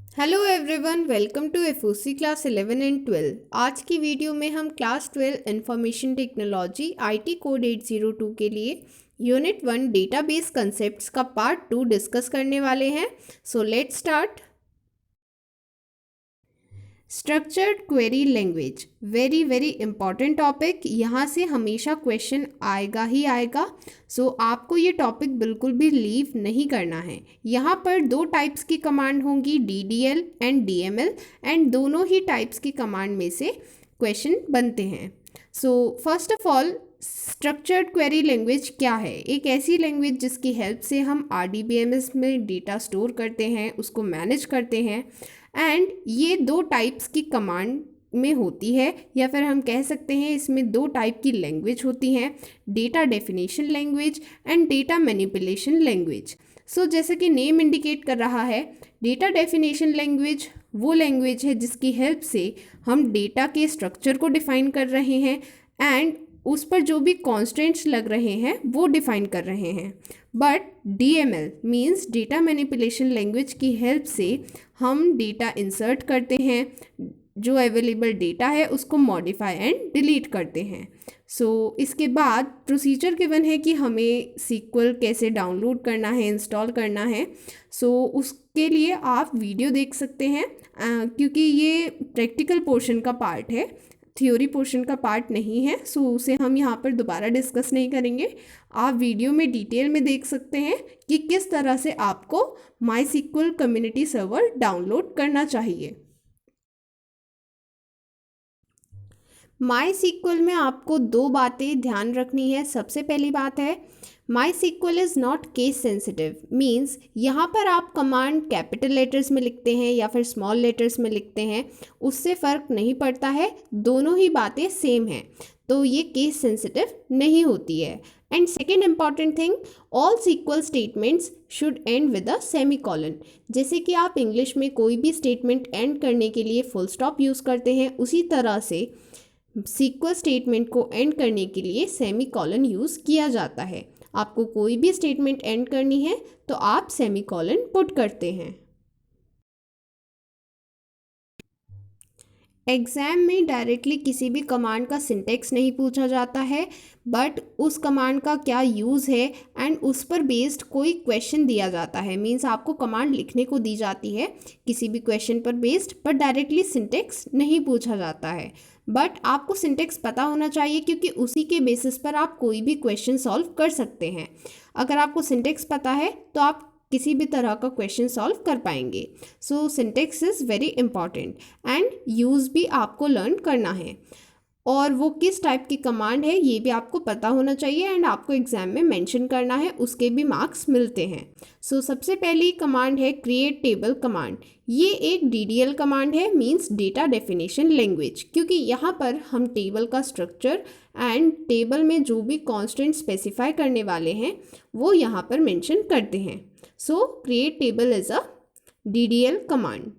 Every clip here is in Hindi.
Hello everyone, welcome to FOC class 11 and 12। आज की वीडियो में हम class 12 information technology IT code 802 के लिए यूनिट 1 डेटाबेस कंसेप्ट्स का पार्ट 2 डिस्कस करने वाले हैं। So let's start. Structured query language, very very important topic. यहाँ से हमेशा क्वेश्चन आएगा ही आएगा। सो आपको ये टॉपिक बिल्कुल भी लीव नहीं करना है। यहाँ पर दो टाइप्स की कमांड होंगी, DDL एंड DML, एंड दोनों ही टाइप्स की कमांड में से क्वेश्चन बनते हैं। So first of all, structured query language क्या है? एक ऐसी लैंग्वेज जिसकी हेल्प से हम RDBMS में डेटा स्टोर करते हैं, उसको मैनेज करते हैं। एंड ये दो टाइप्स की कमांड में होती है, या फिर हम कह सकते हैं इसमें दो टाइप की लैंग्वेज होती हैं, data definition language and data manipulation language. So जैसे कि नेम इंडिकेट कर रहा है, डेटा डेफिनेशन लैंग्वेज वो लैंग्वेज है जिसकी हेल्प से हम डेटा के स्ट्रक्चर को डिफाइन कर रहे हैं एंड उस पर जो भी कॉन्स्टेंट्स लग रहे हैं वो डिफाइन कर रहे हैं। But DML means data manipulation language की हेल्प से हम डेटा इंसर्ट करते हैं, जो अवेलेबल डेटा है उसको मॉडिफाई एंड डिलीट करते हैं। सो इसके बाद प्रोसीजर गिवन है कि हमें SQL कैसे डाउनलोड करना है, इंस्टॉल करना है। सो उसके लिए आप वीडियो देख सकते हैं, क्योंकि ये प्रैक्टिकल पोर्शन का पार्ट है, थ्योरी पोर्शन का पार्ट नहीं है। सो उसे हम यहाँ पर दोबारा डिस्कस नहीं करेंगे। आप वीडियो में डिटेल में देख सकते हैं कि किस तरह से आपको MySQL कम्युनिटी सर्वर डाउनलोड करना चाहिए। MySQL में आपको दो बातें ध्यान रखनी है। सबसे पहली बात है, MySQL is not case sensitive, means यहाँ पर आप कमांड कैपिटल लेटर्स में लिखते हैं या फिर स्मॉल लेटर्स में लिखते हैं, उससे फ़र्क नहीं पड़ता है, दोनों ही बातें सेम हैं, तो ये केस सेंसिटिव नहीं होती है। And second important thing, all SQL statements should and with a semicolon. जैसे कि आप इंग्लिश में कोई भी स्टेटमेंट एंड करने के लिए फुल स्टॉप यूज़ करते हैं, उसी तरह से SQL स्टेटमेंट को एंड करने के लिए सेमीकोलन यूज़ किया जाता है। आपको कोई भी स्टेटमेंट एंड करनी है तो आप सेमीकोलन पुट करते हैं। एग्ज़ाम में डायरेक्टली किसी भी कमांड का सिंटेक्स नहीं पूछा जाता है, बट उस कमांड का क्या यूज़ है एंड उस पर बेस्ड कोई क्वेश्चन दिया जाता है। मींस आपको कमांड लिखने को दी जाती है किसी भी क्वेश्चन पर बेस्ड, पर डायरेक्टली सिंटेक्स नहीं पूछा जाता है। बट आपको सिंटेक्स पता होना चाहिए, क्योंकि उसी के बेसिस पर आप कोई भी क्वेश्चन सॉल्व कर सकते हैं। अगर आपको सिंटेक्स पता है तो आप किसी भी तरह का क्वेश्चन सॉल्व कर पाएंगे। So syntax is very important and use भी आपको लर्न करना है, और वो किस टाइप की कमांड है ये भी आपको पता होना चाहिए एंड आपको एग्जाम में मेंशन करना है, उसके भी मार्क्स मिलते हैं। सो सबसे पहली कमांड है क्रिएट टेबल कमांड। ये एक DDL कमांड है, मींस डेटा डेफिनेशन लैंग्वेज, क्योंकि यहाँ पर हम टेबल का स्ट्रक्चर एंड टेबल में जो भी कॉन्स्टेंट स्पेसिफाई करने वाले हैं वो यहाँ पर मेंशन करते हैं। सो create table is a DDL command.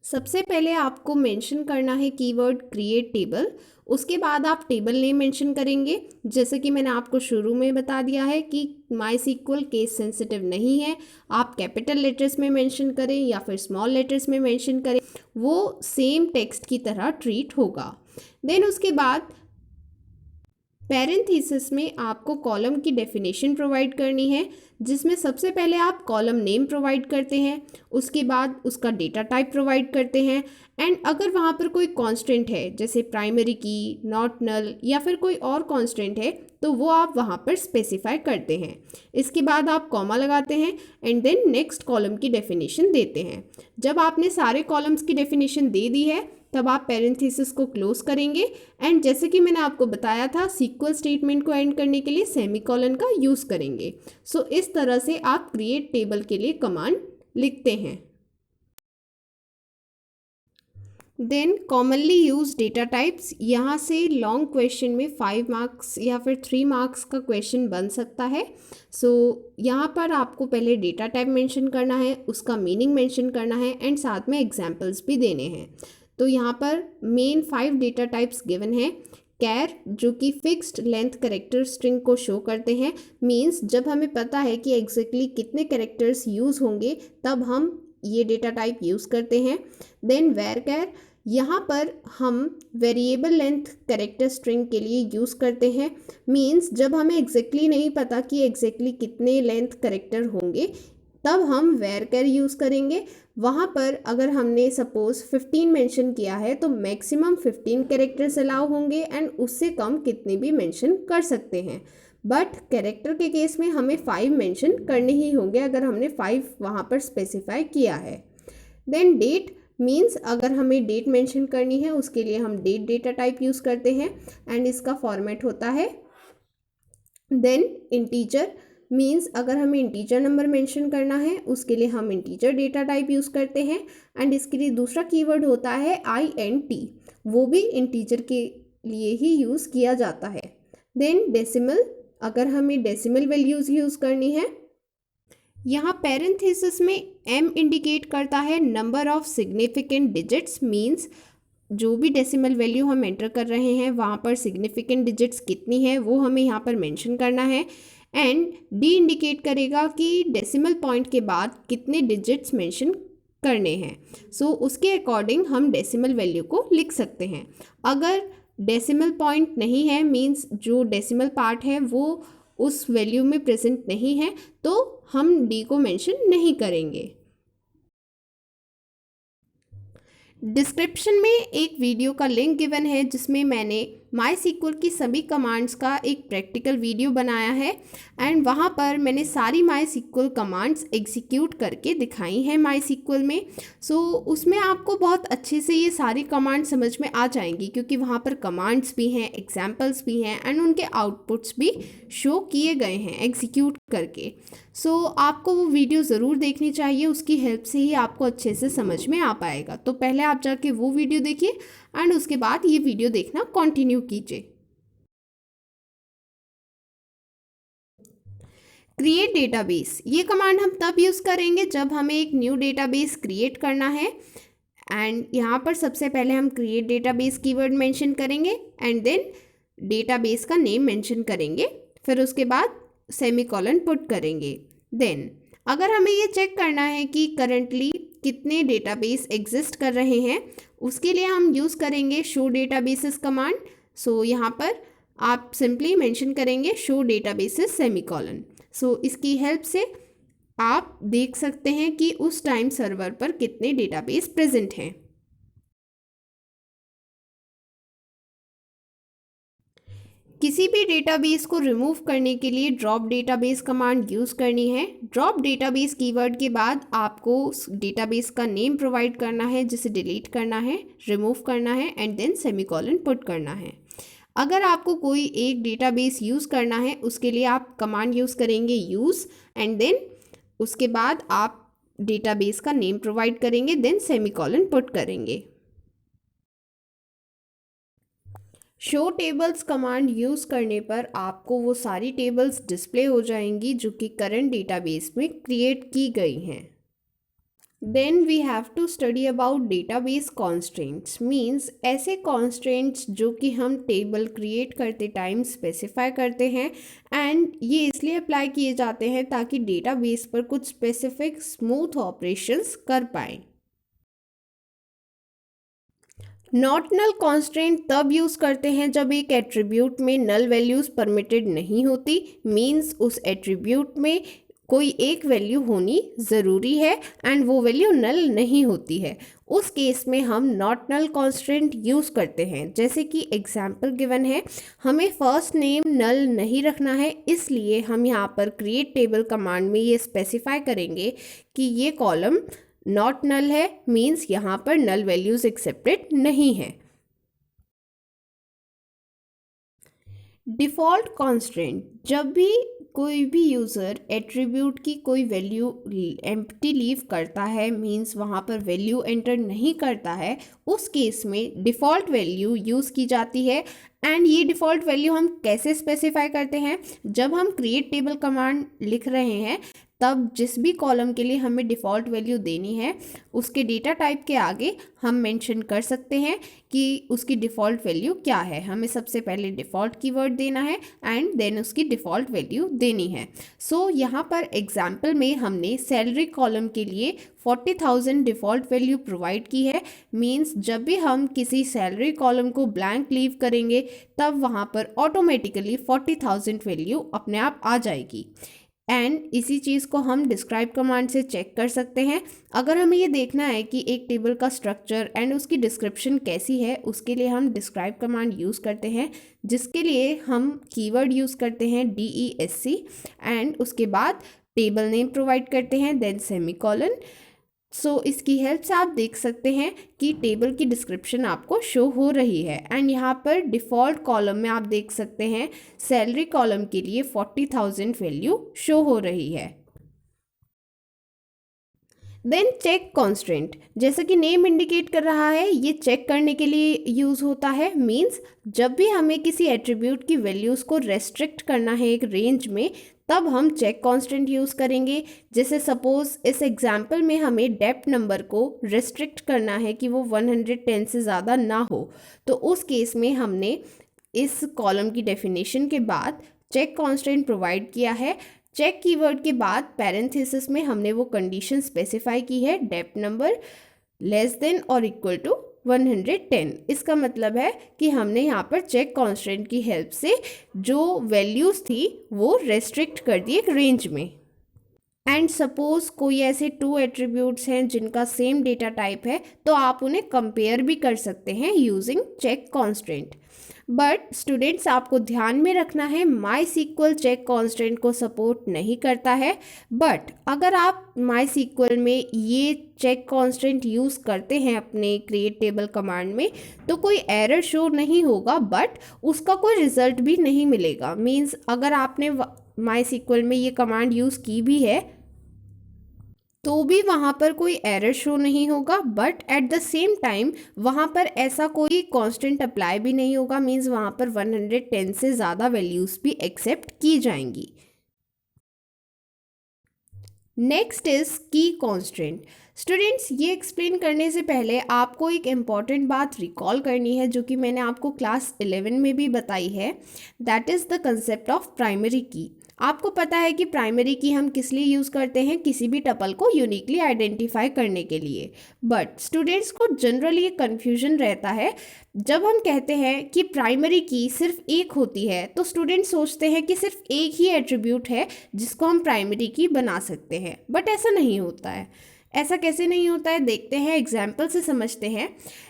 सबसे पहले आपको मेंशन करना है कीवर्ड क्रिएट टेबल, उसके बाद आप टेबल नेम मेंशन करेंगे। जैसे कि मैंने आपको शुरू में बता दिया है कि MySQL केस सेंसिटिव नहीं है, आप कैपिटल लेटर्स में मेंशन करें या फिर स्मॉल लेटर्स में मेंशन करें, वो सेम टेक्स्ट की तरह ट्रीट होगा। देन उसके बाद पैरेंथेसिस में आपको कॉलम की डेफिनेशन प्रोवाइड करनी है, जिसमें सबसे पहले आप कॉलम नेम प्रोवाइड करते हैं, उसके बाद उसका डेटा टाइप प्रोवाइड करते हैं, एंड अगर वहाँ पर कोई कांस्टेंट है जैसे प्राइमरी की, नॉट नल या फिर कोई और कांस्टेंट है तो वो आप वहाँ पर स्पेसिफाई करते हैं। इसके बाद आप कॉमा लगाते हैं एंड देन नेक्स्ट कॉलम की डेफिनेशन देते हैं। जब आपने सारे कॉलम्स की डेफिनेशन दे दी है तब आप पैरेंथेसिस को क्लोज करेंगे एंड जैसे कि मैंने आपको बताया था SQL स्टेटमेंट को एंड करने के लिए सेमीकोलन का यूज़ करेंगे। सो इस तरह से आप क्रिएट टेबल के लिए कमांड लिखते हैं। Then commonly use data types, यहाँ से लॉन्ग क्वेश्चन में 5 मार्क्स या फिर 3 मार्क्स का क्वेश्चन बन सकता है। सो यहाँ पर आपको पहले डेटा टाइप मेंशन करना है, उसका मीनिंग मेंशन करना है एंड साथ में एग्जांपल्स भी देने हैं। तो यहाँ पर मेन 5 डेटा टाइप्स गिवन है। कैर, जो कि फिक्स्ड लेंथ करेक्टर स्ट्रिंग को शो करते हैं, मींस जब हमें पता है कि एग्जैक्टली कितने करेक्टर्स यूज़ होंगे तब हम ये डेटा टाइप यूज़ करते हैं। देन varchar, यहाँ पर हम वेरिएबल लेंथ कैरेक्टर स्ट्रिंग के लिए यूज़ करते हैं। मीन्स जब हमें एग्जैक्टली नहीं पता कि एग्जैक्टली कितने लेंथ कैरेक्टर होंगे तब हम varchar यूज़ करेंगे। वहाँ पर अगर हमने सपोज़ 15 मेंशन किया है तो मैक्सिमम 15 कैरेक्टर्स अलाउ होंगे एंड उससे कम कितने भी मेंशन कर सकते हैं। बट कैरेक्टर के केस में हमें 5 मेंशन करने ही होंगे अगर हमने 5 वहाँ पर स्पेसिफाई किया है। देन डेट मीन्स अगर हमें डेट मेंशन करनी है उसके लिए हम डेट डेटा टाइप यूज़ करते हैं एंड इसका फॉर्मेट होता है। देन इंटीजर मीन्स अगर हमें इंटीजर नंबर मेंशन करना है उसके लिए हम इंटीजर डेटा टाइप यूज़ करते हैं एंड इसके लिए दूसरा कीवर्ड होता है INT, वो भी इंटीजर के लिए ही यूज़ किया जाता है। देन डेसिमल, अगर हमें डेसिमल वैल्यूज़ यूज़ करनी है, यहाँ पैरेंथेसिस में m इंडिकेट करता है number of significant digits, means जो भी डेसिमल वैल्यू हम एंटर कर रहे हैं वहाँ पर सिग्निफिकेंट डिजिट्स कितनी है वो हमें यहाँ पर मेंशन करना है। एंड डी इंडिकेट करेगा कि डेसिमल पॉइंट के बाद कितने डिजिट्स मेंशन करने हैं। सो उसके अकॉर्डिंग हम डेसिमल वैल्यू को लिख सकते हैं। अगर डेसिमल पॉइंट नहीं है मीन्स जो डेसिमल पार्ट है वो उस वैल्यू में प्रेजेंट नहीं है तो हम डी को मेंशन नहीं करेंगे। डिस्क्रिप्शन में एक वीडियो का लिंक गिवन है जिसमें मैंने MySQL की सभी कमांड्स का एक प्रैक्टिकल वीडियो बनाया है एंड वहाँ पर मैंने सारी MySQL कमांड्स एग्जीक्यूट करके दिखाई हैं MySQL में। सो उसमें आपको बहुत अच्छे से ये सारी कमांड समझ में आ जाएंगी क्योंकि वहाँ पर कमांड्स भी हैं, एग्जाम्पल्स भी हैं एंड उनके आउटपुट्स भी शो किए गए हैं एग्जीक्यूट करके। सो आपको वो वीडियो ज़रूर देखनी चाहिए, उसकी हेल्प से ही आपको अच्छे से समझ में आ पाएगा। तो पहले आप जाके वो वीडियो देखिए एंड उसके बाद ये वीडियो देखना कंटिन्यू कीजिए। क्रिएट डेटाबेस, ये कमांड हम तब यूज़ करेंगे जब हमें एक न्यू डेटाबेस क्रिएट करना है एंड यहाँ पर सबसे पहले हम क्रिएट डेटाबेस कीवर्ड मेंशन करेंगे एंड देन डेटाबेस का नेम मेंशन करेंगे, फिर उसके बाद सेमीकोलन पुट करेंगे। देन अगर हमें ये चेक करना है कि करंटली कितने डेटाबेस एग्जिस्ट कर रहे हैं उसके लिए हम यूज़ करेंगे शो डेटाबेसेस कमांड। सो यहाँ पर आप सिंपली मेंशन करेंगे शो डेटाबेसेस सेमीकोलन। सो इसकी हेल्प से आप देख सकते हैं कि उस टाइम सर्वर पर कितने डेटाबेस प्रेजेंट हैं। किसी भी डेटाबेस को रिमूव करने के लिए ड्रॉप डेटाबेस कमांड यूज़ करनी है। ड्रॉप डेटाबेस कीवर्ड के बाद आपको उस डेटाबेस का नेम प्रोवाइड करना है जिसे डिलीट करना है, रिमूव करना है एंड देन सेमीकोलन पुट करना है। अगर आपको कोई एक डेटाबेस यूज़ करना है उसके लिए आप कमांड यूज़ करेंगे यूज़ एंड देन उसके बाद आप डेटाबेस का नेम प्रोवाइड करेंगे, देन सेमीकोलन पुट करेंगे। शो टेबल्स कमांड यूज़ करने पर आपको वो सारी टेबल्स डिस्प्ले हो जाएंगी जो कि करंट डेटाबेस में क्रिएट की गई हैं। Then we have to study about database constraints, means ऐसे कॉन्स्ट्रेंट्स जो कि हम टेबल क्रिएट करते टाइम स्पेसिफाई करते हैं एंड ये इसलिए अप्लाई किए जाते हैं ताकि डेटाबेस पर कुछ स्पेसिफिक स्मूथ ऑपरेशंस कर पाएँ। नॉट नल कॉन्स्ट्रेंट तब यूज़ करते हैं जब एक एट्रीब्यूट में नल वैल्यूज़ परमिटेड नहीं होती, मीन्स उस एट्रीब्यूट में कोई एक वैल्यू होनी ज़रूरी है एंड वो वैल्यू नल नहीं होती है। उस केस में हम नॉट नल कॉन्स्ट्रेंट यूज़ करते हैं। जैसे कि एग्जाम्पल गिवन है, हमें फर्स्ट नेम नल नहीं रखना है इसलिए हम यहाँ पर क्रिएट टेबल कमांड में ये स्पेसिफाई करेंगे कि ये कॉलम नॉट नल है, मीन्स यहाँ पर नल वैल्यूज एक्सेप्टेड नहीं है। डिफ़ॉल्ट कॉन्स्ट्रेंट, जब भी कोई भी यूज़र एट्रीब्यूट की कोई वैल्यू एम्प्टी लीव करता है, मीन्स वहाँ पर वैल्यू एंटर नहीं करता है, उस केस में डिफ़ॉल्ट वैल्यू यूज़ की जाती है। एंड ये डिफ़ॉल्ट वैल्यू हम कैसे स्पेसिफाई करते हैं, जब हम क्रिएट टेबल कमांड लिख रहे हैं तब जिस भी कॉलम के लिए हमें डिफ़ॉल्ट वैल्यू देनी है उसके डेटा टाइप के आगे हम मेंशन कर सकते हैं कि उसकी डिफ़ॉल्ट वैल्यू क्या है। हमें सबसे पहले डिफ़ॉल्ट कीवर्ड देना है एंड देन उसकी डिफ़ॉल्ट वैल्यू देनी है। सो यहाँ पर एग्जाम्पल में हमने सैलरी कॉलम के लिए 40,000 डिफ़ॉल्ट वैल्यू प्रोवाइड की है। मीन्स जब भी हम किसी सैलरी कॉलम को ब्लैंक लीव करेंगे तब वहाँ पर ऑटोमेटिकली 40,000 वैल्यू अपने आप आ जाएगी। एंड इसी चीज़ को हम डिस्क्राइब कमांड से चेक कर सकते हैं। अगर हमें ये देखना है कि एक टेबल का स्ट्रक्चर एंड उसकी डिस्क्रिप्शन कैसी है, उसके लिए हम डिस्क्राइब कमांड यूज़ करते हैं, जिसके लिए हम कीवर्ड यूज़ करते हैं DESC एंड उसके बाद टेबल नेम प्रोवाइड करते हैं, देन सेमीकोलन। सो इसकी हेल्प से आप देख सकते हैं कि टेबल की डिस्क्रिप्शन आपको शो हो रही है। एंड यहाँ पर डिफ़ॉल्ट कॉलम में आप देख सकते हैं सैलरी कॉलम के लिए 40,000 वैल्यू शो हो रही है। देन चेक कॉन्स्टेंट, जैसा कि नेम इंडिकेट कर रहा है, ये चेक करने के लिए यूज़ होता है। मीन्स जब भी हमें किसी एट्रीब्यूट की वैल्यूज़ को रेस्ट्रिक्ट करना है एक रेंज में, तब हम चेक कांस्टेंट यूज़ करेंगे। जैसे सपोज़ इस एग्जांपल में हमें डेप्थ नंबर को रेस्ट्रिक्ट करना है कि वो 110 से ज़्यादा ना हो, तो उस केस में हमने इस कॉलम की डेफिनेशन के बाद चेक कांस्टेंट प्रोवाइड किया है। चेक कीवर्ड के बाद पैरेंथेसिस में हमने वो कंडीशन स्पेसिफाई की है, डेप्थ नंबर लेस देन और इक्वल टू 110। इसका मतलब है कि हमने यहाँ पर चेक कांस्टेंट की हेल्प से जो वैल्यूज़ थी वो रेस्ट्रिक्ट कर दी एक रेंज में। एंड सपोज कोई ऐसे 2 एट्रीब्यूट्स हैं जिनका सेम डेटा टाइप है, तो आप उन्हें कंपेयर भी कर सकते हैं using check constant. But students, आपको ध्यान में रखना है MySQL चेक कांस्टेंट को सपोर्ट नहीं करता है। बट अगर आप MySQL में ये चेक कांस्टेंट यूज़ करते हैं अपने क्रिएट टेबल कमांड में, तो कोई एरर शो नहीं होगा, बट उसका कोई रिजल्ट भी नहीं मिलेगा। मीन्स अगर आपने MySQL में ये कमांड यूज़ की भी है तो भी वहाँ पर कोई एरर शो नहीं होगा, but at the same time वहाँ पर ऐसा कोई कांस्टेंट अप्लाई भी नहीं होगा। मीन्स वहाँ पर 110 से ज़्यादा वैल्यूज़ भी एक्सेप्ट की जाएंगी। नेक्स्ट इज की कांस्टेंट। स्टूडेंट्स, ये एक्सप्लेन करने से पहले आपको एक इम्पॉर्टेंट बात रिकॉल करनी है जो कि मैंने आपको क्लास 11 में भी बताई है। That is the concept of primary की। आपको पता है कि प्राइमरी की हम किस लिए यूज़ करते हैं, किसी भी टपल को यूनिकली आइडेंटिफाई करने के लिए। बट स्टूडेंट्स को जनरली ये कन्फ्यूजन रहता है, जब हम कहते हैं कि प्राइमरी की सिर्फ एक होती है तो स्टूडेंट्स सोचते हैं कि सिर्फ एक ही एट्रीब्यूट है जिसको हम प्राइमरी की बना सकते हैं। बट ऐसा नहीं होता है। ऐसा कैसे नहीं होता है, देखते हैं, एग्जाम्पल से समझते हैं।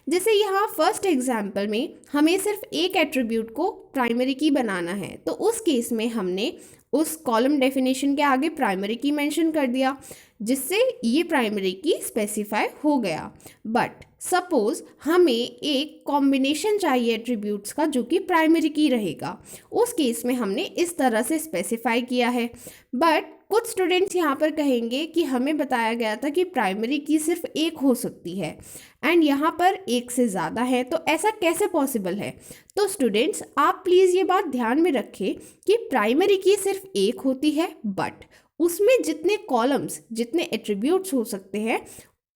जैसे यहाँ फर्स्ट एग्जाम्पल में हमें सिर्फ एक एट्रीब्यूट को प्राइमरी की बनाना है, तो उस केस में हमने उस कॉलम डेफिनेशन के आगे प्राइमरी की मेंशन कर दिया, जिससे ये प्राइमरी की स्पेसिफाई हो गया। बट सपोज हमें एक कॉम्बिनेशन चाहिए एट्रीब्यूट्स का जो कि प्राइमरी की रहेगा, उस केस में हमने इस तरह से स्पेसिफाई किया है। बट कुछ स्टूडेंट्स यहाँ पर कहेंगे कि हमें बताया गया था कि प्राइमरी की सिर्फ एक हो सकती है एंड यहाँ पर एक से ज़्यादा है, तो ऐसा कैसे पॉसिबल है। तो स्टूडेंट्स, आप प्लीज़ ये बात ध्यान में रखें कि प्राइमरी की सिर्फ एक होती है, बट उसमें जितने कॉलम्स, जितने एट्रीब्यूट्स हो सकते हैं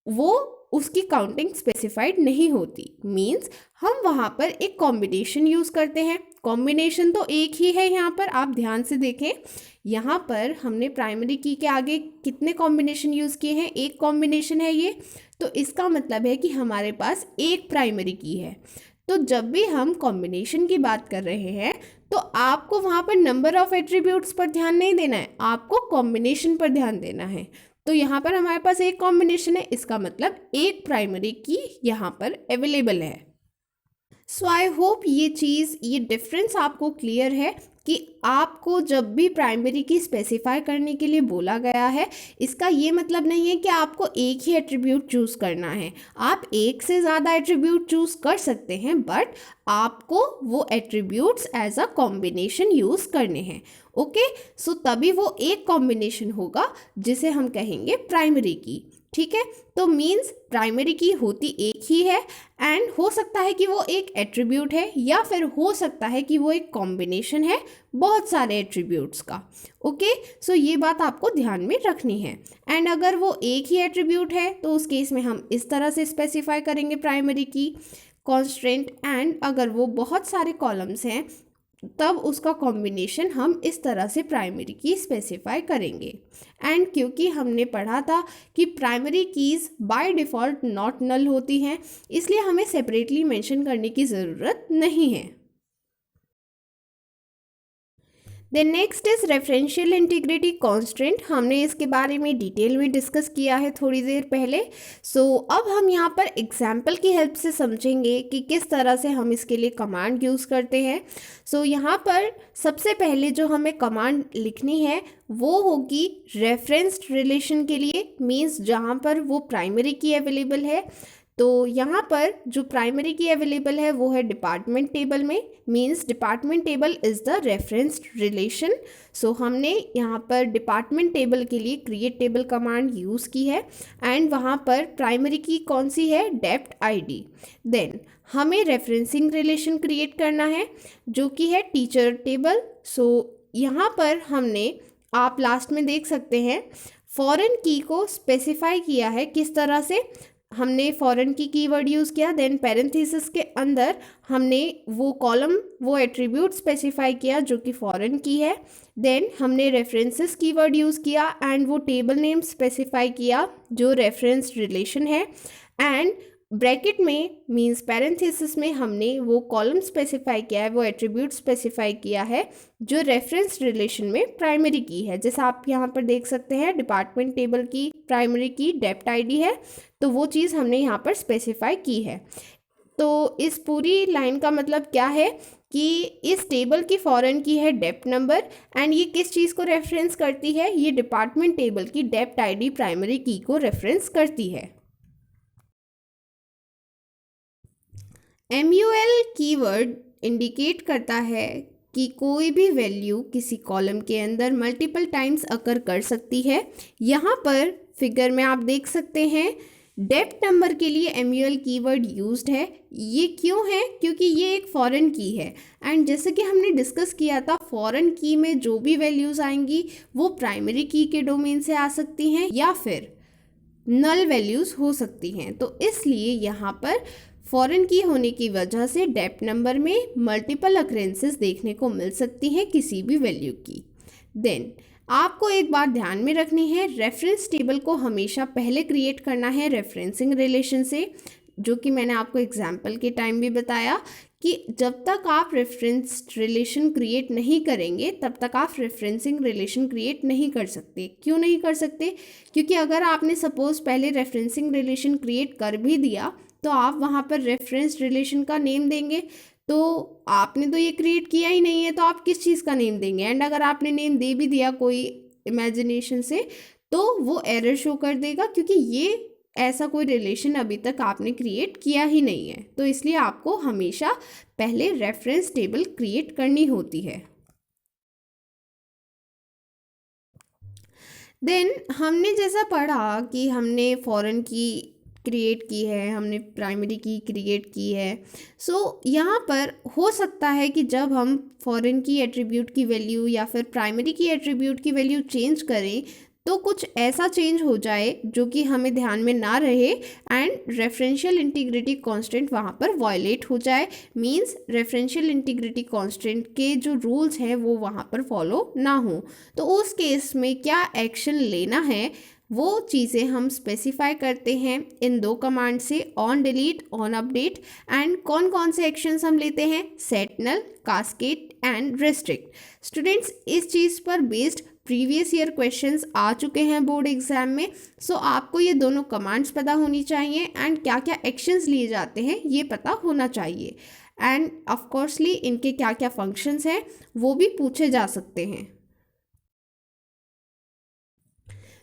वो उसकी काउंटिंग स्पेसिफाइड नहीं होती। मीन्स हम वहाँ पर एक कॉम्बिनेशन यूज़ करते हैं। कॉम्बिनेशन तो एक ही है, यहाँ पर आप ध्यान से देखें, यहाँ पर हमने प्राइमरी की के आगे कितने कॉम्बिनेशन यूज़ किए हैं, एक कॉम्बिनेशन है ये, तो इसका मतलब है कि हमारे पास एक प्राइमरी की है। तो जब भी हम कॉम्बिनेशन की बात कर रहे हैं तो आपको वहाँ पर नंबर ऑफ एट्रीब्यूट्स पर ध्यान नहीं देना है, आपको कॉम्बिनेशन पर ध्यान देना है। तो यहाँ पर हमारे पास एक कॉम्बिनेशन है, इसका मतलब एक प्राइमरी की यहाँ पर अवेलेबल है। सो आई होप ये डिफरेंस आपको क्लियर है कि आपको जब भी प्राइमरी की स्पेसिफाई करने के लिए बोला गया है, इसका ये मतलब नहीं है कि आपको एक ही एट्रीब्यूट चूज़ करना है। आप एक से ज़्यादा एट्रीब्यूट चूज़ कर सकते हैं, बट आपको वो attributes as a combination use करने हैं। ओके, सो तभी वो एक कॉम्बिनेशन होगा जिसे हम कहेंगे प्राइमरी की। ठीक है, तो मीन्स प्राइमरी की होती एक ही है एंड हो सकता है कि वो एक एट्रीब्यूट है या फिर हो सकता है कि वो एक कॉम्बिनेशन है बहुत सारे एट्रीब्यूट्स का। ओके, सो ये बात आपको ध्यान में रखनी है। एंड अगर वो एक ही एट्रीब्यूट है तो उस केस में हम इस तरह से स्पेसिफाई करेंगे प्राइमरी की कॉन्स्टेंट, एंड अगर वो बहुत सारे कॉलम्स हैं तब उसका कॉम्बिनेशन हम इस तरह से प्राइमरी की स्पेसिफाई करेंगे। एंड क्योंकि हमने पढ़ा था कि primary keys by default not null होती हैं, इसलिए हमें सेपरेटली मेंशन करने की ज़रूरत नहीं है। Then next is referential integrity constant. हमने इसके बारे में डिटेल में डिस्कस किया है थोड़ी देर पहले। अब हम यहाँ पर एग्जाम्पल की हेल्प से समझेंगे कि किस तरह से हम इसके लिए कमांड यूज़ करते हैं। यहाँ पर सबसे पहले जो हमें कमांड लिखनी है वो होगी रेफरेंस्ड रिलेशन के लिए, मीन्स जहाँ पर वो प्राइमरी की अवेलेबल है। तो यहाँ पर जो प्राइमरी की अवेलेबल है वो है डिपार्टमेंट टेबल में, means department table is the referenced relation. हमने यहाँ पर डिपार्टमेंट टेबल के लिए क्रिएट टेबल कमांड यूज़ की है एंड वहाँ पर प्राइमरी की कौन सी है, डेप्थ आईडी। देन हमें रेफरेंसिंग रिलेशन क्रिएट करना है जो कि है टीचर टेबल। यहाँ पर हमने, आप लास्ट में देख सकते हैं, फॉरेन की को स्पेसिफाई किया है। किस तरह से हमने फॉरेन की कीवर्ड यूज़ किया, देन पैरेंथेसिस के अंदर हमने वो कॉलम, वो एट्रीब्यूट स्पेसिफाई किया जो कि फॉरेन की है। देन हमने रेफरेंसेस कीवर्ड यूज़ किया एंड वो टेबल नेम स्पेसिफाई किया जो रेफरेंस रिलेशन है। एंड ब्रैकेट में मींस पैरेंथेसिस में हमने वो कॉलम स्पेसिफाई किया है, वो एट्रीब्यूट स्पेसिफाई किया है जो रेफरेंस रिलेशन में प्राइमरी की है। जैसा आप यहाँ पर देख सकते हैं डिपार्टमेंट टेबल की प्राइमरी की डेप्थ आईडी है, तो वो चीज़ हमने यहाँ पर स्पेसिफाई की है। तो इस पूरी लाइन का मतलब क्या है कि इस टेबल की फॉरेन की है डेप्थ नंबर एंड ये किस चीज़ को रेफरेंस करती है, ये डिपार्टमेंट टेबल की डेप्थ आईडी प्राइमरी की को रेफरेंस करती है। MUL कीवर्ड इंडिकेट करता है कि कोई भी वैल्यू किसी कॉलम के अंदर मल्टीपल टाइम्स अकर कर सकती है। यहाँ पर फिगर में आप देख सकते हैं डेप्थ नंबर के लिए MUL कीवर्ड यूज्ड है। ये क्यों है, क्योंकि ये एक फॉरेन की है एंड जैसे कि हमने डिस्कस किया था फॉरेन की में जो भी वैल्यूज़ आएंगी वो प्राइमरी की के डोमेन से आ सकती हैं या फिर नल वैल्यूज़ हो सकती हैं। तो इसलिए यहाँ पर फॉरेन की होने की वजह से डेप्थ नंबर में मल्टीपल अक्रेंसेस देखने को मिल सकती हैं किसी भी वैल्यू की। देन आपको एक बात ध्यान में रखनी है, रेफरेंस टेबल को हमेशा पहले क्रिएट करना है रेफरेंसिंग रिलेशन से, जो कि मैंने आपको एग्जाम्पल के टाइम भी बताया कि जब तक आप रेफरेंस रिलेशन क्रिएट नहीं करेंगे तब तक आप रेफरेंसिंग रिलेशन क्रिएट नहीं कर सकते। क्यों नहीं कर सकते, क्योंकि अगर आपने सपोज़ पहले रेफरेंसिंग रिलेशन क्रिएट कर भी दिया तो आप वहाँ पर रेफरेंस रिलेशन का नेम देंगे, तो आपने तो ये क्रिएट किया ही नहीं है, तो आप किस चीज़ का नेम देंगे। एंड अगर आपने नेम दे भी दिया कोई इमेजिनेशन से तो वो एरर शो कर देगा, क्योंकि ये ऐसा कोई रिलेशन अभी तक आपने क्रिएट किया ही नहीं है। तो इसलिए आपको हमेशा पहले रेफरेंस टेबल क्रिएट करनी होती है। देन हमने जैसा पढ़ा कि हमने फॉरेन की क्रिएट की है, हमने प्राइमरी की क्रिएट की है। यहाँ पर हो सकता है कि जब हम फॉरेन की एट्रीब्यूट की वैल्यू या फिर प्राइमरी की एट्रीब्यूट की वैल्यू चेंज करें तो कुछ ऐसा चेंज हो जाए जो कि हमें ध्यान में ना रहे एंड रेफरेंशियल इंटीग्रिटी कांस्टेंट वहाँ पर वायलेट हो जाए, मींस रेफरेंशियल इंटीग्रिटी कांस्टेंट के जो रूल्स हैं वो वहाँ पर फॉलो ना हो। तो उस केस में क्या एक्शन लेना है वो चीज़ें हम स्पेसिफाई करते हैं इन दो कमांड से, on delete, on update. And कौन कौन से एक्शंस हम लेते हैं, set null, cascade and restrict. Students इस चीज़ पर बेस्ड प्रीवियस ईयर क्वेश्चंस आ चुके हैं बोर्ड एग्जाम में। आपको ये दोनों कमांड्स पता होनी चाहिए एंड क्या क्या एक्शंस लिए जाते हैं ये पता होना चाहिए एंड ऑफकोर्सली इनके क्या क्या फंक्शंस हैं वो भी पूछे जा सकते हैं।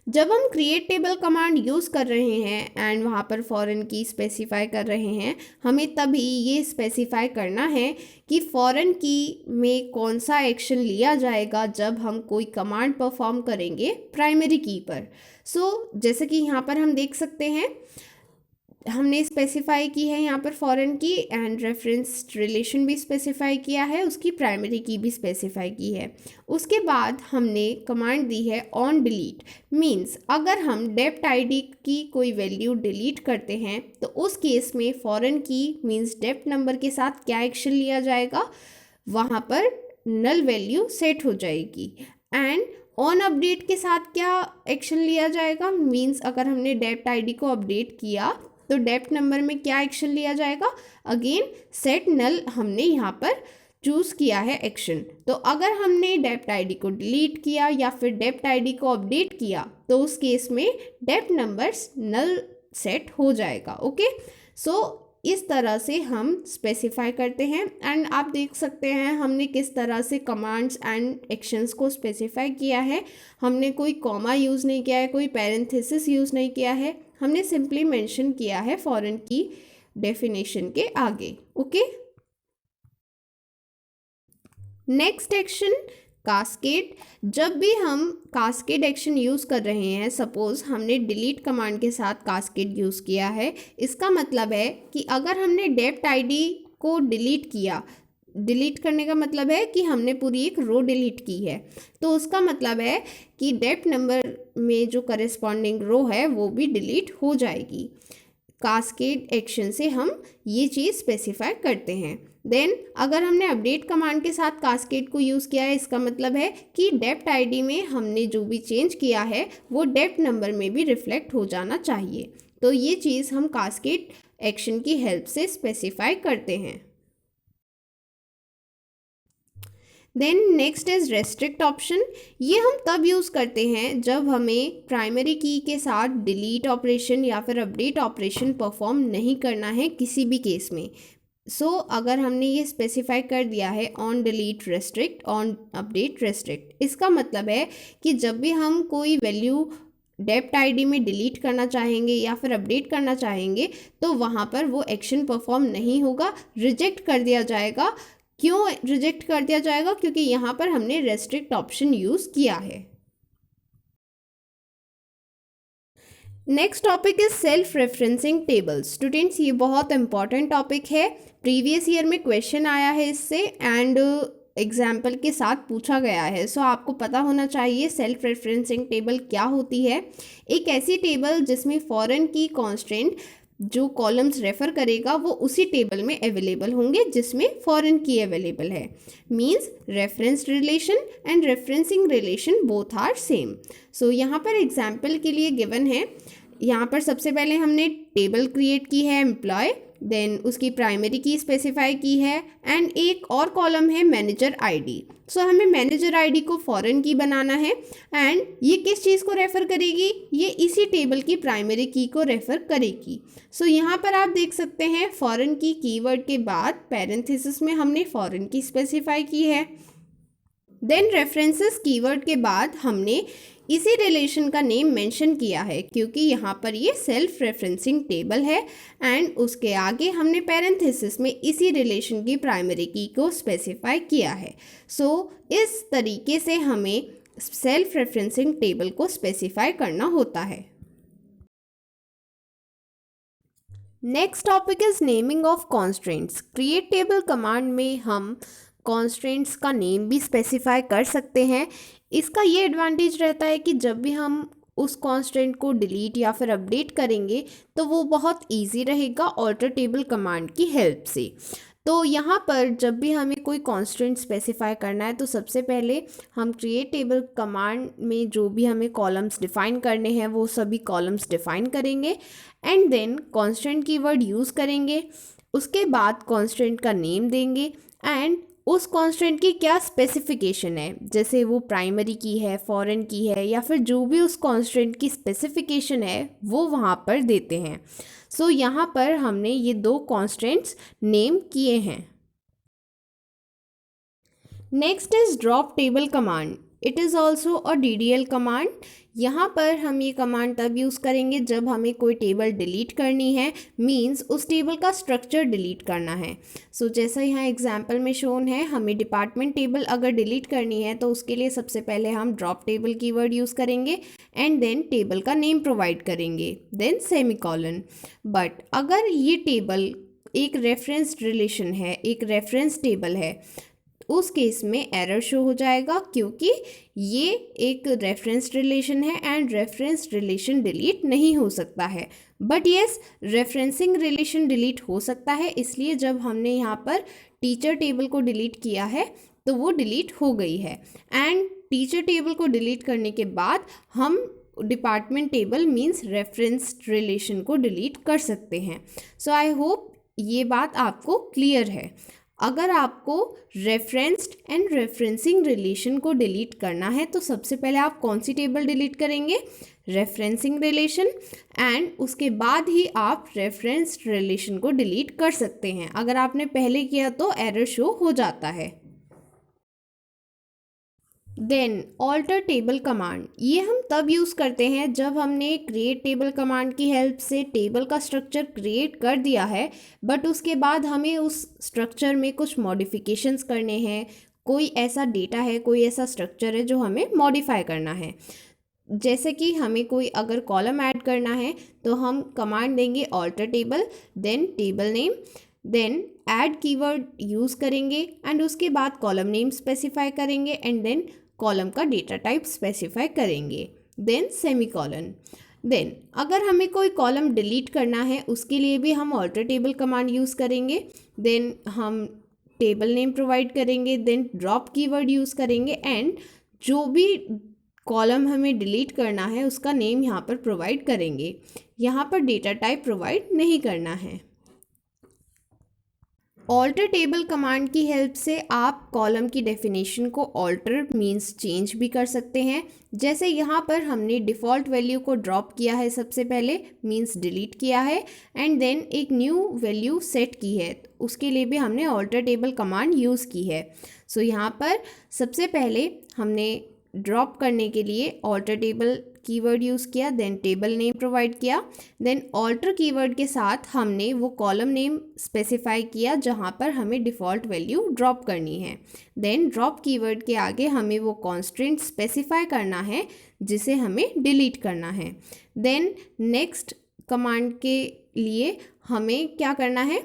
जब हम क्रिएट टेबल कमांड यूज़ कर रहे हैं एंड वहाँ पर फॉरेन की स्पेसिफाई कर रहे हैं, हमें तभी ये स्पेसिफाई करना है कि फॉरेन की में कौन सा एक्शन लिया जाएगा जब हम कोई कमांड परफॉर्म करेंगे प्राइमरी की पर। जैसे कि यहाँ पर हम देख सकते हैं, हमने स्पेसिफाई की है यहाँ पर फॉरेन की एंड रेफरेंस रिलेशन भी स्पेसिफाई किया है, उसकी प्राइमरी की भी स्पेसिफाई की है। उसके बाद हमने कमांड दी है ऑन डिलीट, मींस अगर हम डेप्ट आईडी की कोई वैल्यू डिलीट करते हैं तो उस केस में फॉरेन की मींस डेप्ट नंबर के साथ क्या एक्शन लिया जाएगा, वहाँ पर नल वैल्यू सेट हो जाएगी। एंड ऑन अपडेट के साथ क्या एक्शन लिया जाएगा, मींस अगर हमने डेप्ट आईडी को अपडेट किया तो डेप्ट नंबर में क्या एक्शन लिया जाएगा, अगेन सेट नल हमने यहाँ पर चूज़ किया है एक्शन। तो अगर हमने डेप्ट आईडी को डिलीट किया या फिर डेप्ट आईडी को अपडेट किया तो उस केस में डेप्ट नंबर्स नल सेट हो जाएगा। ओके, इस तरह से हम स्पेसिफाई करते हैं एंड आप देख सकते हैं हमने किस तरह से कमांड्स एंड एक्शंस को स्पेसिफाई किया है। हमने कोई कॉमा यूज़ नहीं किया है, कोई पैरेंथेसिस यूज़ नहीं किया है, हमने सिंपली मेंशन किया है फॉरेन की डेफिनेशन के आगे। Okay, next action cascade. जब भी हम कास्केड एक्शन यूज़ कर रहे हैं, सपोज़ हमने डिलीट कमांड के साथ कास्केड यूज़ किया है, इसका मतलब है कि अगर हमने डेप्ट आईडी को डिलीट किया, डिलीट करने का मतलब है कि हमने पूरी एक रो डिलीट की है, तो उसका मतलब है कि डेप्ट नंबर में जो करेस्पॉन्डिंग रो है वो भी डिलीट हो जाएगी। कास्केड एक्शन से हम ये चीज़ स्पेसिफाई करते हैं। देन अगर हमने अपडेट कमांड के साथ कास्केड को यूज़ किया है, इसका मतलब है कि डेप्ट आईडी में हमने जो भी चेंज किया है वो डेप्ट नंबर में भी रिफ्लेक्ट हो जाना चाहिए। तो ये चीज़ हम कास्केड एक्शन की हेल्प से स्पेसिफाई करते हैं। Then next is restrict option. ये हम तब यूज़ करते हैं जब हमें प्राइमरी की के साथ डिलीट ऑपरेशन या फिर अपडेट ऑपरेशन परफॉर्म नहीं करना है किसी भी केस में। अगर हमने ये स्पेसिफाई कर दिया है on delete restrict, on update restrict, इसका मतलब है कि जब भी हम कोई वैल्यू डेप्ट आईडी में डिलीट करना चाहेंगे या फिर अपडेट करना चाहेंगे तो वहाँ पर वो एक्शन परफॉर्म नहीं होगा, रिजेक्ट कर दिया जाएगा। क्यों रिजेक्ट कर दिया जाएगा, क्योंकि यहाँ पर हमने रेस्ट्रिक्ट ऑप्शन यूज़ किया है। Next topic is self referencing tables. Students, ये बहुत इंपॉर्टेंट टॉपिक है, प्रीवियस ईयर में क्वेश्चन आया है इससे एंड एग्जाम्पल के साथ पूछा गया है। आपको पता होना चाहिए सेल्फ रेफरेंसिंग टेबल क्या होती है। एक ऐसी टेबल जिसमें फॉरेन की कॉन्स्टेंट जो कॉलम्स रेफ़र करेगा वो उसी टेबल में अवेलेबल होंगे जिसमें फॉरेन की अवेलेबल है। Means reference relation and referencing relation both are same. यहाँ पर एग्जाम्पल के लिए गिवन है, यहाँ पर सबसे पहले हमने टेबल क्रिएट की है एम्प्लॉय, देन उसकी प्राइमरी की स्पेसिफाई की है एंड एक और कॉलम है मैनेजर आईडी। हमें मैनेजर आईडी को फॉरेन की बनाना है एंड ये किस चीज़ को रेफ़र करेगी, ये इसी टेबल की प्राइमरी की को रेफ़र करेगी। यहाँ पर आप देख सकते हैं फॉरेन की कीवर्ड के बाद पैरेंथेसिस में हमने फॉरेन की स्पेसिफाई की है। देन रेफरेंसेस कीवर्ड के बाद हमने इसी रिलेशन का नेम मेंशन किया है क्योंकि यहाँ पर ये सेल्फ रेफरेंसिंग टेबल है एंड उसके आगे हमने पैरेंथेसिस में इसी रिलेशन की प्राइमरी की को स्पेसिफाई किया है। इस तरीके से हमें सेल्फ रेफरेंसिंग टेबल को स्पेसिफाई करना होता है। Next topic is naming of constraints. Create table command में हम कॉन्स्ट्रेंट्स का नेम भी स्पेसिफाई कर सकते हैं। इसका ये एडवांटेज रहता है कि जब भी हम उस कॉन्स्टेंट को डिलीट या फिर अपडेट करेंगे तो वो बहुत इजी रहेगा ऑल्टर टेबल कमांड की हेल्प से। तो यहाँ पर जब भी हमें कोई कॉन्स्टेंट स्पेसिफाई करना है तो सबसे पहले हम क्रिएट टेबल कमांड में जो भी हमें कॉलम्स डिफ़ाइन करने हैं वो सभी कॉलम्स डिफ़ाइन करेंगे and then constant keyword use करेंगे। उसके बाद कॉन्स्टेंट का नेम देंगे एंड उस कॉन्स्टेंट की क्या स्पेसिफिकेशन है, जैसे वो प्राइमरी की है, फॉरेन की है या फिर जो भी उस कॉन्स्टेंट की स्पेसिफिकेशन है वो वहाँ पर देते हैं। यहाँ पर हमने ये दो कॉन्स्टेंट्स नेम किए हैं। Next is drop table command. It is also a DDL command. यहाँ पर हम ये कमांड तब यूज़ करेंगे जब हमें कोई टेबल डिलीट करनी है, मींस उस टेबल का स्ट्रक्चर डिलीट करना है। सो जैसा यहाँ एग्जांपल में शोन है, हमें डिपार्टमेंट टेबल अगर डिलीट करनी है तो उसके लिए सबसे पहले हम ड्रॉप टेबल कीवर्ड यूज़ करेंगे एंड देन टेबल का नेम प्रोवाइड करेंगे, देन सेमीकोलन। बट अगर ये टेबल एक रेफरेंस रिलेशन है, एक रेफरेंस टेबल है, उस केस में एरर शो हो जाएगा, क्योंकि ये एक रेफरेंस रिलेशन है एंड रेफरेंस रिलेशन डिलीट नहीं हो सकता है। But yes, referencing relation delete हो सकता है, इसलिए जब हमने यहाँ पर टीचर टेबल को डिलीट किया है तो वो डिलीट हो गई है। एंड टीचर टेबल को डिलीट करने के बाद हम department table means reference relation को डिलीट कर सकते हैं। सो आई होप ये बात आपको क्लियर है। अगर आपको रेफरेंस्ड एंड रेफरेंसिंग रिलेशन को डिलीट करना है तो सबसे पहले आप कौन सी टेबल डिलीट करेंगे? रेफरेंसिंग रिलेशन, एंड उसके बाद ही आप रेफरेंस्ड रिलेशन को डिलीट कर सकते हैं। अगर आपने पहले किया तो एरर शो हो जाता है। देन ऑल्टर टेबल कमांड, ये हम तब यूज़ करते हैं जब हमने क्रिएट टेबल कमांड की हेल्प से टेबल का स्ट्रक्चर क्रिएट कर दिया है, बट उसके बाद हमें उस स्ट्रक्चर में कुछ मॉडिफिकेशंस करने हैं। कोई ऐसा डेटा है, कोई ऐसा स्ट्रक्चर है जो हमें मॉडिफाई करना है। जैसे कि हमें कोई अगर कॉलम ऐड करना है तो हम कमांड देंगे alter table, then table name, then add keyword use करेंगे एंड उसके बाद कॉलम नेम स्पेसिफाई करेंगे एंड देन कॉलम का डेटा टाइप स्पेसिफाई करेंगे, देन सेमीकोलन। देन अगर हमें कोई कॉलम डिलीट करना है उसके लिए भी हम ऑल्टर टेबल कमांड यूज़ करेंगे। देन हम टेबल नेम प्रोवाइड करेंगे, देन ड्रॉप कीवर्ड यूज़ करेंगे एंड जो भी कॉलम हमें डिलीट करना है उसका नेम यहाँ पर प्रोवाइड करेंगे। यहाँ पर डेटा टाइप प्रोवाइड नहीं करना है। ऑल्टर टेबल कमांड की हेल्प से आप कॉलम की डेफिनेशन को ऑल्टर मीन्स चेंज भी कर सकते हैं। जैसे यहाँ पर हमने डिफ़ॉल्ट वैल्यू को ड्रॉप किया है, सबसे पहले मीन्स डिलीट किया है एंड देन एक न्यू वैल्यू सेट की है, उसके लिए भी हमने ऑल्टर टेबल कमांड यूज़ की है। सो यहाँ पर सबसे पहले हमने ड्रॉप करने के लिए ऑल्टर टेबल कीवर्ड यूज़ किया, देन टेबल नेम प्रोवाइड किया, देन ऑल्टर कीवर्ड के साथ हमने वो कॉलम नेम स्पेसिफाई किया जहाँ पर हमें डिफ़ॉल्ट वैल्यू ड्रॉप करनी है। देन ड्रॉप कीवर्ड के आगे हमें वो कॉन्स्टेंट स्पेसिफाई करना है जिसे हमें डिलीट करना है। देन नेक्स्ट कमांड के लिए हमें क्या करना है,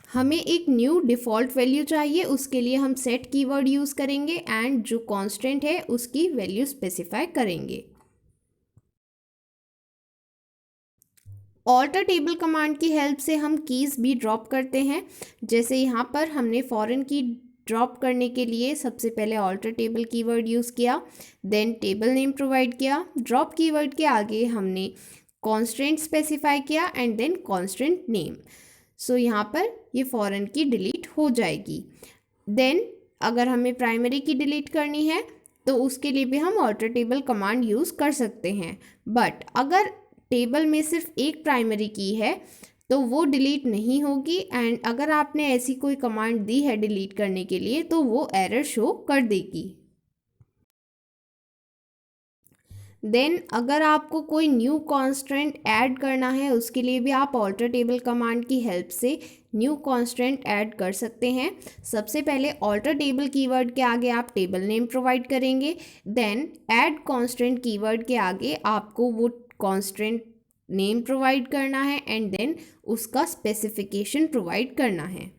हमें एक न्यू डिफ़ॉल्ट वैल्यू चाहिए, उसके लिए हम सेट कीवर्ड यूज़ करेंगे एंड जो कांस्टेंट है उसकी वैल्यू स्पेसिफाई करेंगे। ऑल्टर टेबल कमांड की हेल्प से हम कीज़ भी ड्रॉप करते हैं। जैसे यहाँ पर हमने फॉरेन की ड्रॉप करने के लिए सबसे पहले ऑल्टर टेबल कीवर्ड यूज़ किया, देन टेबल नेम प्रोवाइड किया, ड्रॉप कीवर्ड के आगे हमने कांस्टेंट स्पेसिफाई किया एंड देन कांस्टेंट नेम। सो यहाँ पर ये फॉरेन की डिलीट हो जाएगी। देन अगर हमें प्राइमरी की डिलीट करनी है तो उसके लिए भी हम ऑल्टर टेबल कमांड यूज़ कर सकते हैं। बट अगर टेबल में सिर्फ एक प्राइमरी की है तो वो डिलीट नहीं होगी एंड अगर आपने ऐसी कोई कमांड दी है डिलीट करने के लिए तो वो एरर शो कर देगी। देन अगर आपको कोई न्यू कांस्टेंट ऐड करना है उसके लिए भी आप ऑल्टर टेबल कमांड की हेल्प से न्यू कांस्टेंट ऐड कर सकते हैं। सबसे पहले ऑल्टर टेबल कीवर्ड के आगे आप टेबल नेम प्रोवाइड करेंगे, देन ऐड कांस्टेंट कीवर्ड के आगे आपको वो कांस्टेंट नेम प्रोवाइड करना है एंड देन उसका स्पेसिफिकेशन प्रोवाइड करना है।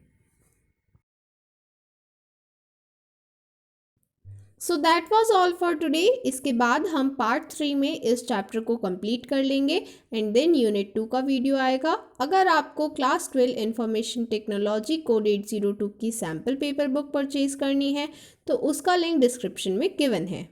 So that was all for today. इसके बाद हम पार्ट 3 में इस चैप्टर को कंप्लीट कर लेंगे एंड देन यूनिट 2 का वीडियो आएगा। अगर आपको क्लास 12 इंफॉर्मेशन टेक्नोलॉजी कोड 802 की सैम्पल पेपर बुक परचेज करनी है तो उसका लिंक डिस्क्रिप्शन में गिवन है।